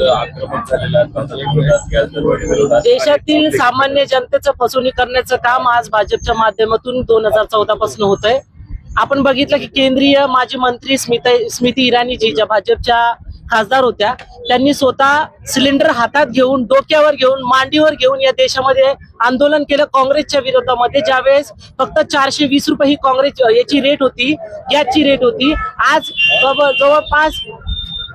आक्रमक झालेलं आहे। देशातील सामान्य जनतेचं फसवणूक करण्याचं काम आज भाजपच्या माध्यमातून 2014 पासून होत आहे। आपण बघितलं की केंद्रीय माजी मंत्री स्मृती इराणी जी ज्या भाजपच्या खासदार होत्या, त्यांनी स्वतः सिलेंडर हातात घेऊन, डोक्यावर घेऊन, मांडीवर घेऊन या देशामध्ये आंदोलन केलं काँग्रेसच्या विरोधामध्ये। ज्यावेळेस फक्त 420 रुपये ही काँग्रेस याची रेट होती, गॅसची रेट होती, आज जवळपास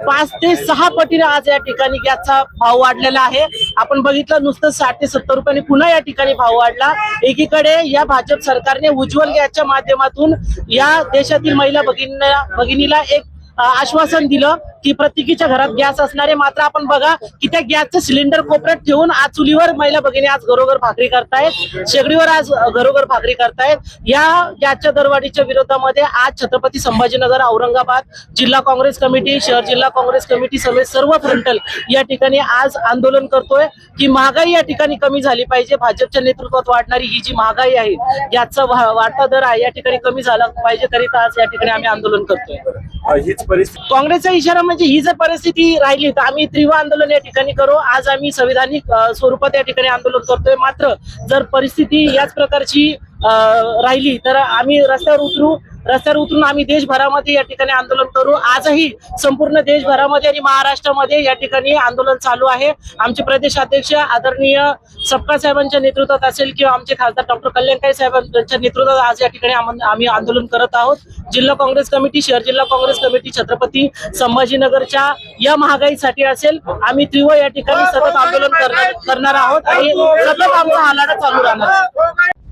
5 ते 6 पटीने आज या ठिकाणी गॅसचा भाव वाढलेला आहे। आपण बघितलं नुसतं 60 ते 70 रुपयांनी पुन्हा या ठिकाणी भाव वाढला। एकीकडे या भाजप सरकारने उज्ज्वल गॅसच्या माध्यमातून या देशातील महिला भगिनीला एक आश्वासन दिलं की प्रत्येकीच्या घरात गॅस असणारे। मात्र आपण बघा की त्या गॅसचं सिलेंडर कोपऱ्यात ठेवून आज चुलीवर महिला भगिनी आज घरोघर भाकरी करतायत, शेगडीवर आज घरोघर भाकरी करतायत। या गॅसच्या दरवाढीच्या विरोधामध्ये आज छत्रपती संभाजीनगर, औरंगाबाद जिल्हा काँग्रेस कमिटी, शहर जिल्हा काँग्रेस कमिटी समेत सर्व फ्रंटल या ठिकाणी आज आंदोलन करतोय की महागाई या ठिकाणी कमी झाली पाहिजे। भाजपच्या नेतृत्वात वाढणारी ही जी महागाई आहे, गॅसचा वाढता दर आहे, या ठिकाणी कमी झाला पाहिजे, करीता आज या ठिकाणी आम्ही आंदोलन करतोय। हीच परिस्थिती, काँग्रेसचा इशारा म्हणजे ही जर परिस्थिती राहिली तर आम्ही तीव्र आंदोलन या ठिकाणी करू। आज आम्ही संविधानिक स्वरूपात या ठिकाणी आंदोलन करतोय। मात्र जर परिस्थिती याच प्रकारची राहिली तर आम्ही रस्त्यावर उतरून आम्ही देशभरामध्ये या ठिकाणी आंदोलन करू। आजही संपूर्ण देशभरामध्ये आणि महाराष्ट्रामध्ये या ठिकाणी आंदोलन चालू आहे। आमचे प्रदेशाध्यक्ष आदरणीय सपकाळ साहेबांच्या नेतृत्वात असेल किंवा आमचे खासदार डॉक्टर कल्याणकारी साहेबांच्या नेतृत्वात आज या ठिकाणी आम्ही आंदोलन करत आहोत। जिल्हा काँग्रेस कमिटी, शहर जिल्हा काँग्रेस कमिटी छत्रपती संभाजीनगरच्या या महागाईसाठी असेल, आम्ही तीव्र या ठिकाणी सतत आंदोलन करणार आहोत आणि सतत आमचा हा लढा चालू राहणार आहे।